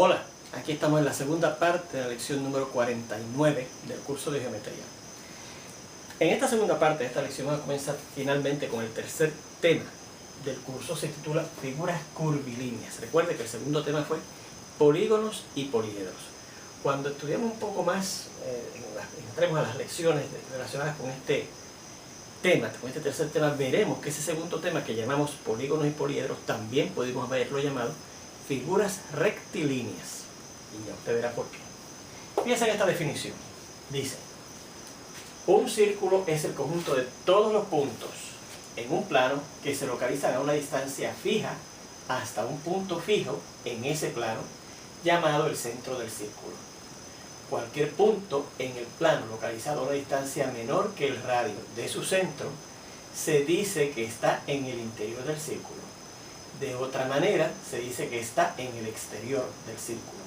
Hola, aquí estamos en la segunda parte de la lección número 49 del curso de geometría. En esta segunda parte de esta lección vamos a comenzar finalmente con el tercer tema del curso. Se titula Figuras curvilíneas. Recuerde que el segundo tema fue polígonos y poliedros. Cuando estudiemos un poco más, entremos a las lecciones relacionadas con este tema, con este tercer tema, veremos que ese segundo tema que llamamos polígonos y poliedros también podemos haberlo llamado figuras rectilíneas. Y ya usted verá por qué. Fíjense en esta definición. Dice: un círculo es el conjunto de todos los puntos en un plano que se localizan a una distancia fija hasta un punto fijo en ese plano, llamado el centro del círculo. Cualquier punto en el plano localizado a una distancia menor que el radio de su centro se dice que está en el interior del círculo. De otra manera, se dice que está en el exterior del círculo.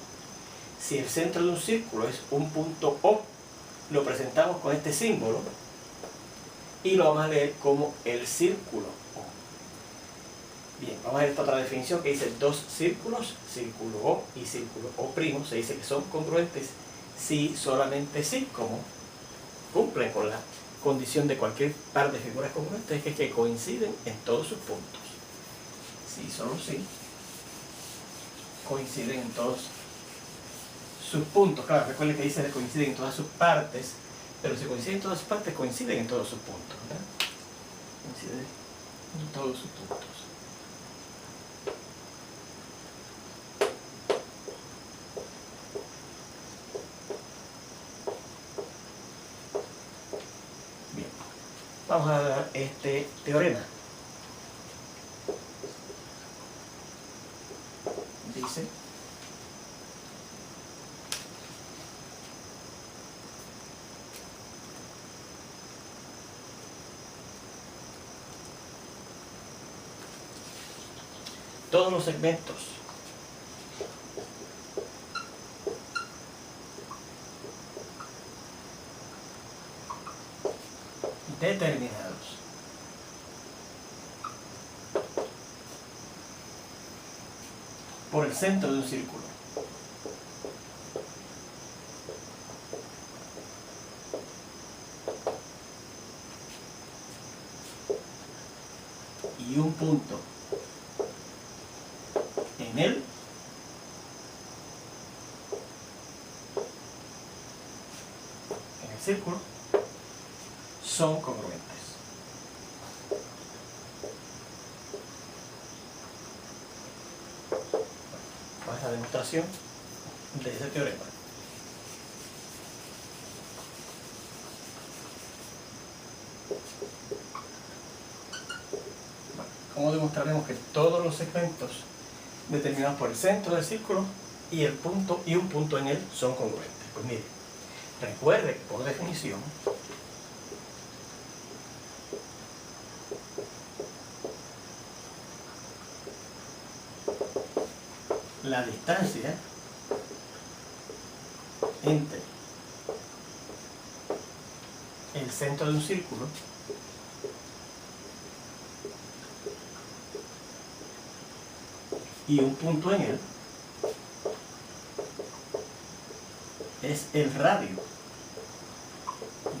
Si el centro de un círculo es un punto O, lo presentamos con este símbolo y lo vamos a leer como el círculo O. Bien, vamos a ver esta otra definición que dice: dos círculos, círculo O y círculo O', se dice que son congruentes si, solamente si, como cumplen con la condición de cualquier par de figuras congruentes, que es que coinciden en todos sus puntos. Si, solo si, coinciden en todos sus puntos. Claro, recuerden que dice que coinciden en todas sus partes, pero si coinciden en todas sus partes, coinciden en todos sus puntos, ¿verdad? Coinciden en todos sus puntos. Bien, vamos a dar este teorema. Dice: todos los segmentos determinados por el centro de un círculo y un punto en él en el círculo son congruentes. Vamos a la demostración de ese teorema. ¿Cómo demostraremos que todos los segmentos determinados por el centro del círculo y un punto en él son congruentes? Pues mire, recuerde que por definición la distancia entre el centro de un círculo y un punto en él es el radio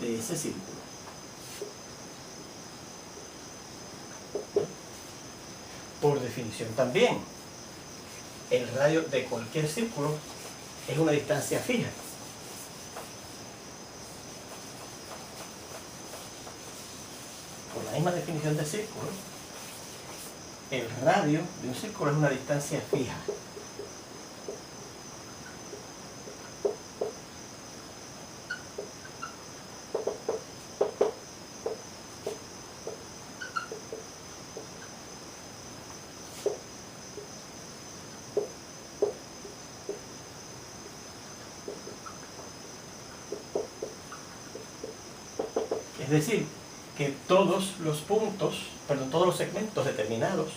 de ese círculo. Por definición también, el radio de cualquier círculo es una distancia fija. Por la misma definición de círculo, el radio de un círculo es una distancia fija. Es decir, que todos los segmentos determinados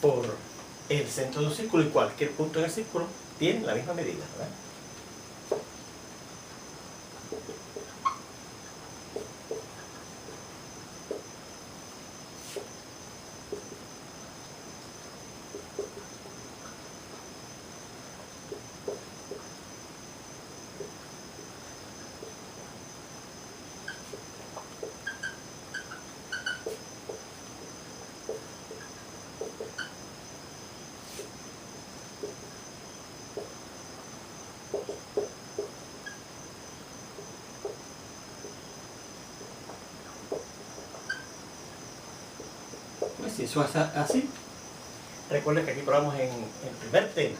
por el centro de un círculo y cualquier punto en el círculo tienen la misma medida, ¿verdad? Si eso es así, recuerden que aquí probamos en el primer tema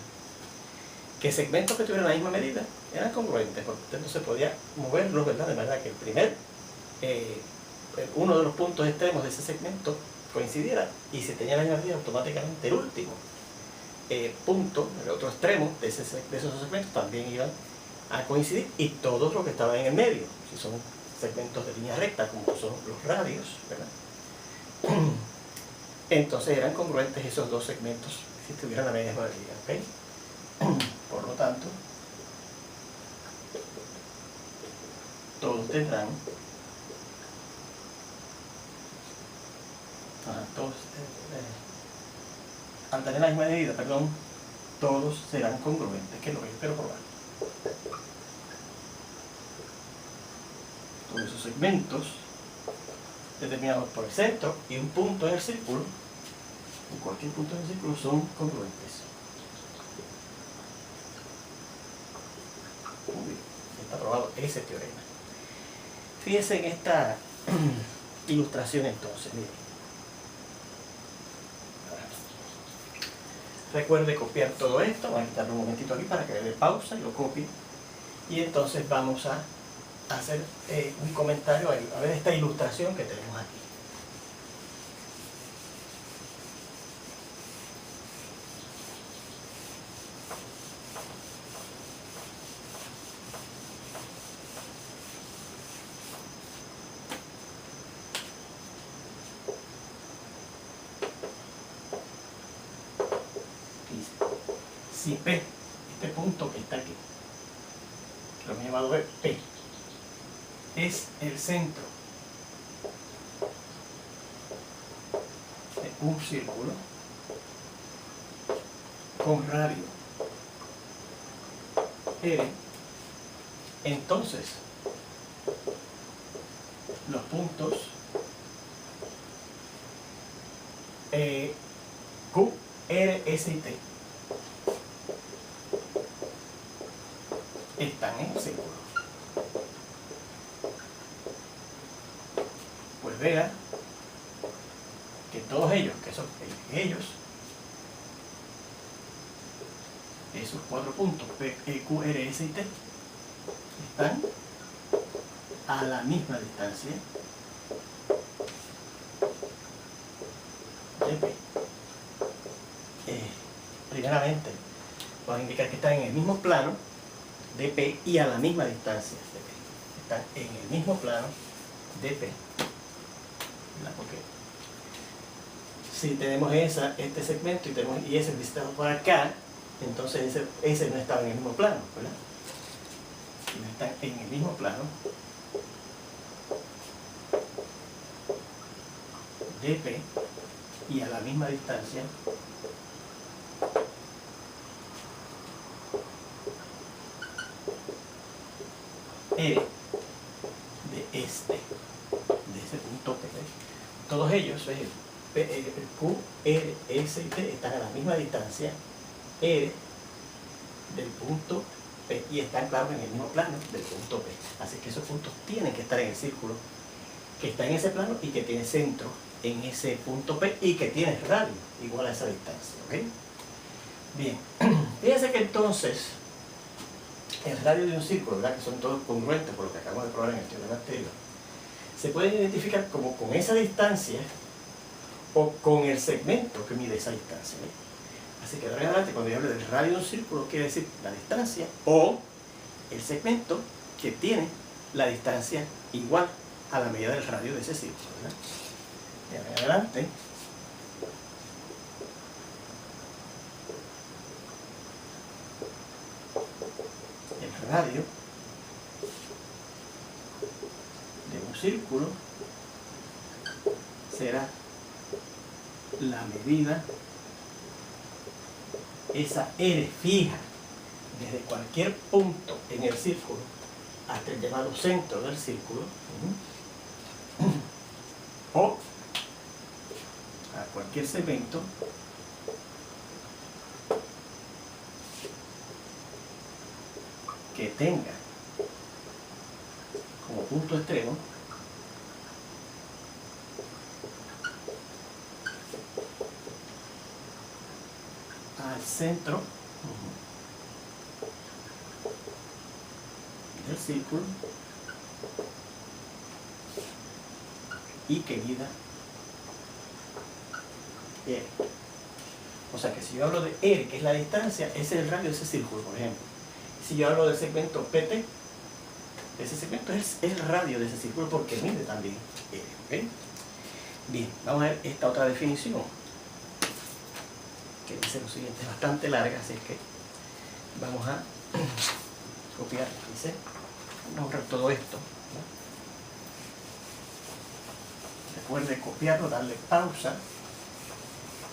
que segmentos que tuvieran la misma medida eran congruentes, porque usted no se podía moverlos, ¿verdad? De manera que el primer, uno de los puntos extremos de ese segmento coincidiera, y si tenía la misma medida, automáticamente el último punto, el otro extremo de esos segmentos también iban a coincidir, y todos los que estaban en el medio, si son segmentos de línea recta como son los radios, ¿verdad? Entonces eran congruentes esos dos segmentos si tuvieran la misma medida, ¿ok? Por lo tanto, todos tendrán al tener la misma medida, perdón, todos serán congruentes, que es lo que yo quiero probar. Todos esos segmentos determinados por el centro y un punto en el círculo, en cualquier punto en el círculo, son congruentes. Muy bien, está probado ese teorema. Fíjense en esta ilustración entonces, miren. Recuerde copiar todo esto, voy a quitarlo un momentito aquí para que le dé pausa y lo copie. Y entonces vamos a hacer un comentario a ver esta ilustración que tenemos aquí. Si P, este punto que está aquí, que lo hemos llamado P, es el centro de un círculo con radio R, entonces los puntos Q, R, S y T están en el círculo. Pues vea que todos ellos, que son esos cuatro puntos, P, Q, R, S y T, están a la misma distancia de P. Primeramente, vamos a indicar que están en el mismo plano de P y a la misma distancia de P. Están en el mismo plano de P. Porque si tenemos este segmento y ese visitado por acá, entonces ese no estaba en el mismo plano, ¿verdad? Si no están en el mismo plano de P y a la misma distancia R de ese punto P. Todos ellos, Q, R, S y T están a la misma distancia R del punto P y están, claro, en el mismo plano del punto P. Así que esos puntos tienen que estar en el círculo que está en ese plano y que tiene centro en ese punto P y que tiene radio igual a esa distancia, ¿ok? Bien, fíjense que entonces el radio de un círculo, ¿verdad? Que son todos congruentes por lo que acabamos de probar en el teorema anterior, se pueden identificar como con esa distancia o con el segmento que mide esa distancia, ¿eh? Así que de ahora en adelante, cuando yo hable del radio de un círculo, quiere decir la distancia o el segmento que tiene la distancia igual a la medida del radio de ese círculo, ¿verdad? De ahora en adelante, el radio de un círculo será la medida, esa R fija desde cualquier punto en el círculo hasta el llamado centro del círculo, o a cualquier segmento que tenga como punto extremo al centro del círculo y que mida R. O sea que si yo hablo de R, que es la distancia, ese es el radio de ese círculo, por ejemplo. Si yo hablo del segmento PT, ese segmento es el radio de ese círculo porque mide también R. ¿Okay? Bien, vamos a ver esta otra definición, que dice lo siguiente, es bastante larga, así que vamos a copiar, dice, vamos a borrar todo esto, ¿no? Recuerde copiarlo, darle pausa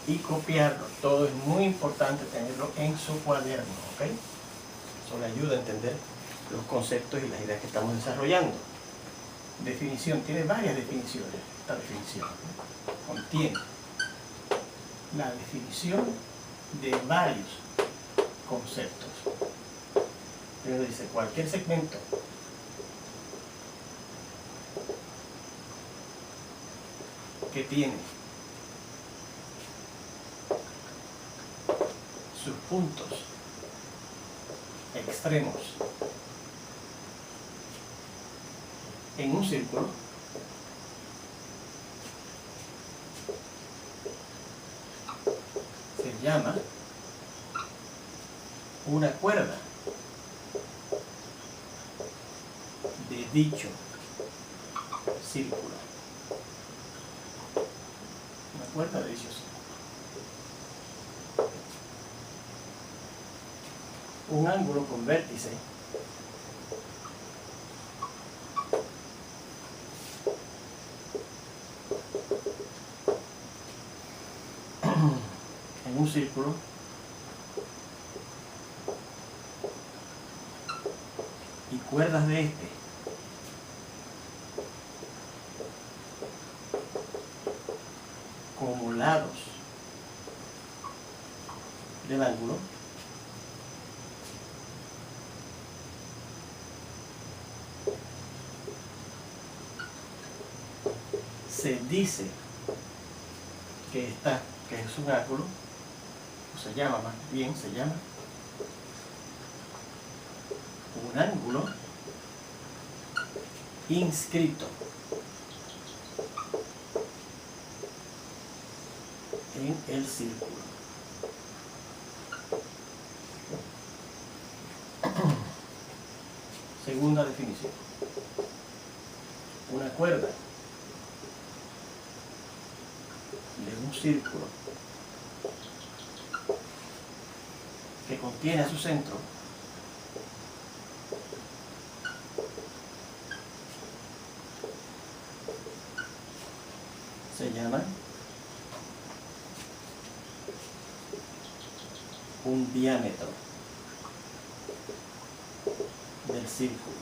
y copiarlo. Todo es muy importante tenerlo en su cuaderno, ¿ok? Eso le ayuda a entender los conceptos y las ideas que estamos desarrollando. Definición, tiene varias definiciones. Esta definición, ¿no? Contiene la definición de varios conceptos. Primero dice, cualquier segmento que tiene sus puntos extremos en un círculo se llama una cuerda de dicho círculo. Una cuerda de dicho círculo. Un ángulo con vértice en un círculo y cuerdas de este como lados del ángulo se dice que es un ángulo, o se llama más bien, se llama un ángulo inscrito en el círculo. Segunda definición. Una cuerda de un círculo que contiene a su centro se llama un diámetro del círculo.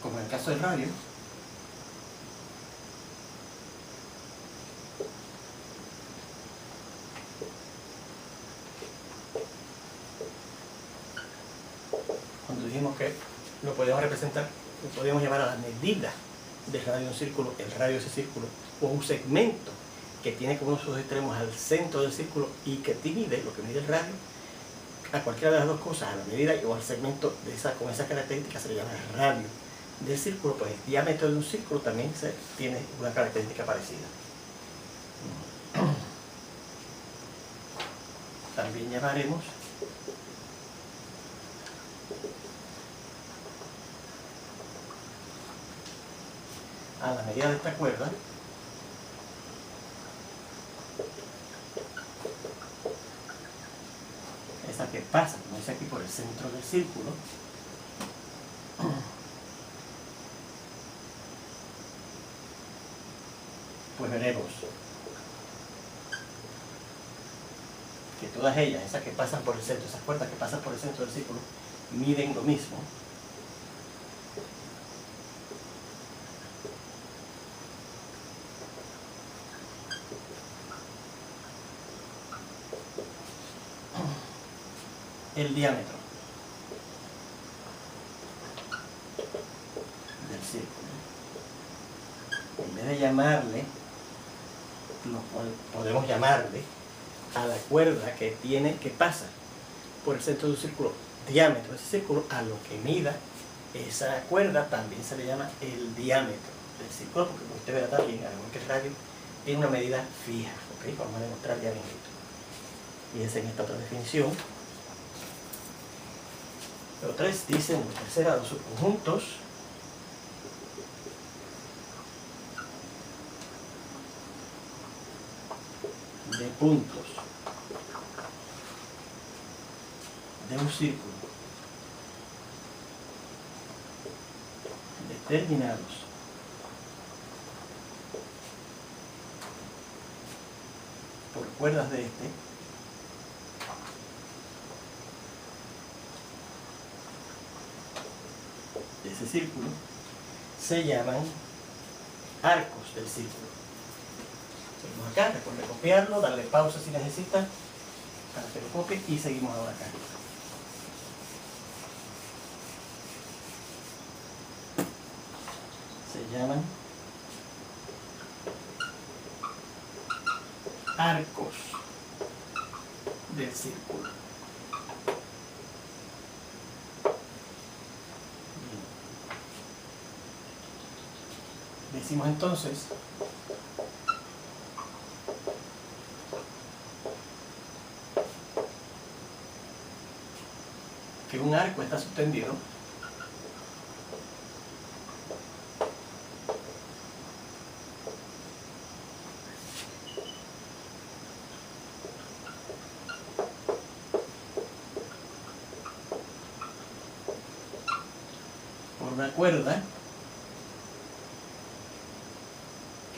Como en el caso del radio, cuando dijimos que lo podíamos representar, lo podíamos llamar a la medida del radio de un círculo, el radio de ese círculo, o un segmento que tiene como uno de sus extremos al centro del círculo y que mide, lo que mide el radio, a cualquiera de las dos cosas, a la medida o al segmento con esa característica se le llama el radio del círculo. Pues el diámetro de un círculo también tiene una característica parecida. También llamaremos a la medida de esta cuerda esa que pasa, como dice aquí, por el centro del círculo, pues veremos que todas ellas, esas que pasan por el centro, esas cuerdas que pasan por el centro del círculo, miden lo mismo. El diámetro círculo. En vez de llamarle, podemos llamarle a la cuerda que pasa por el centro de un círculo, diámetro de ese círculo, a lo que mida esa cuerda también se le llama el diámetro del círculo, porque como usted verá también, al igual que el radio, tiene una medida fija, ¿ok? Vamos a demostrar ya bien esto. Fíjense en esta otra definición. Pero 3 dice en el tercer grado subconjuntos de puntos de un círculo determinados por cuerdas de ese círculo se llaman arcos del círculo. Seguimos acá, recuerde copiarlo, darle pausa si necesita para que lo copie y seguimos ahora acá. Se llaman arcos del círculo. Bien. Decimos entonces que un arco está suspendido por una cuerda,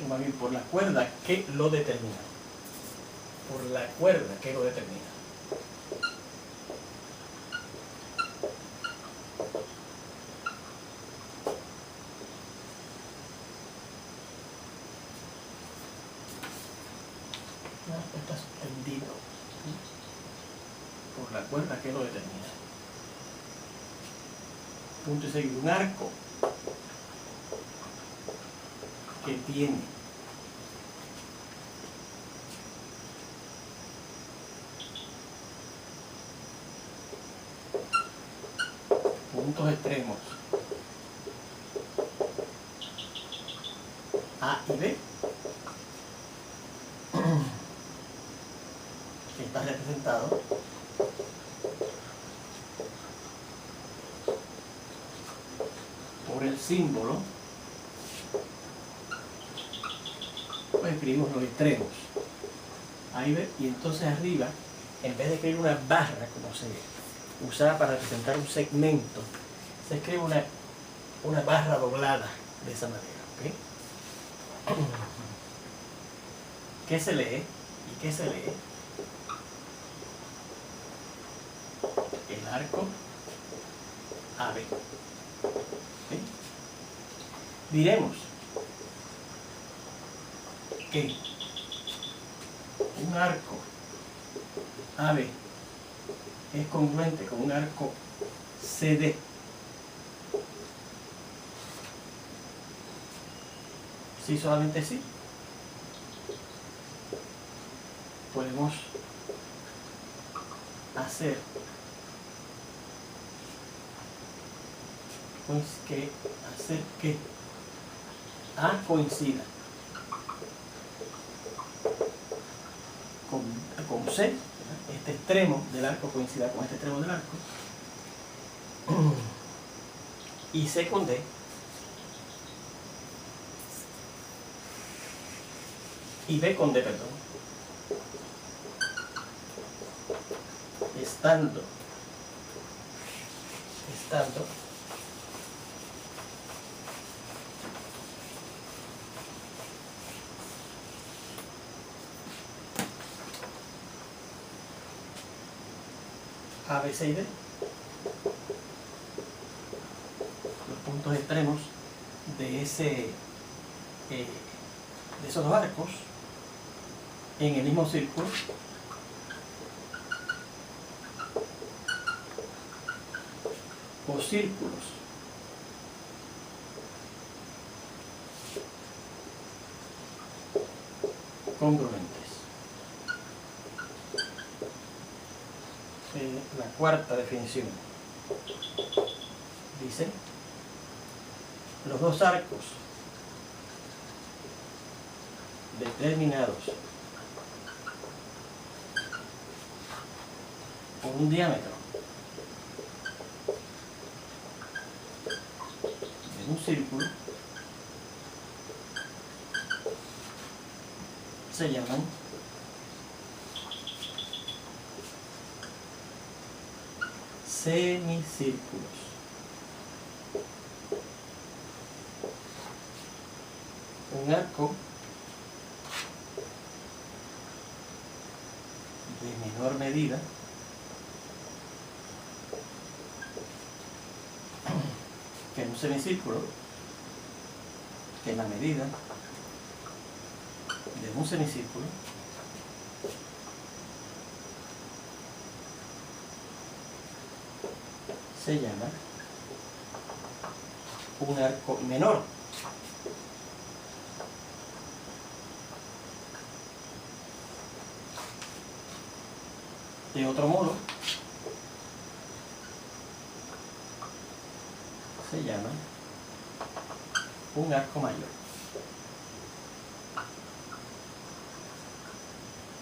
o más bien por la cuerda que lo determina. Por la cuerda que lo determina. Está suspendido por la cuerda que lo determina. Punto y seguido, un arco que tiene puntos extremos A y B, que está representado por el símbolo, pues escribimos los extremos A y B, y entonces arriba, en vez de escribir una barra como se usaba para representar un segmento, se escribe una barra doblada de esa manera, ¿ok? ¿Qué se lee? ¿Y qué se lee? El arco AB. ¿Okay? Diremos que un arco AB es congruente con un arco CD si solamente sí podemos hacer que A coincida con C, este extremo del arco coincida con este extremo del arco, y C con D, y B con D, perdón, estando A, B, C y D, los puntos extremos de esos dos arcos en el mismo círculo o círculos congruentes. La cuarta definición dice: los dos arcos determinados por un diámetro de un círculo se llaman semicírculos. Un arco de menor medida que un semicírculo, que la medida de un semicírculo se llama un arco menor. De otro modo, se llama un arco mayor.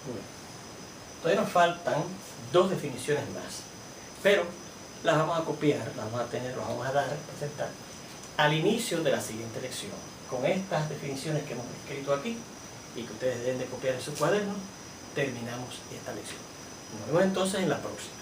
Bueno, todavía nos faltan dos definiciones más, pero las vamos a copiar, las vamos a tener, las vamos a dar, presentar al inicio de la siguiente lección. Con estas definiciones que hemos escrito aquí y que ustedes deben de copiar en su cuaderno, terminamos esta lección. Nos vemos entonces en la próxima.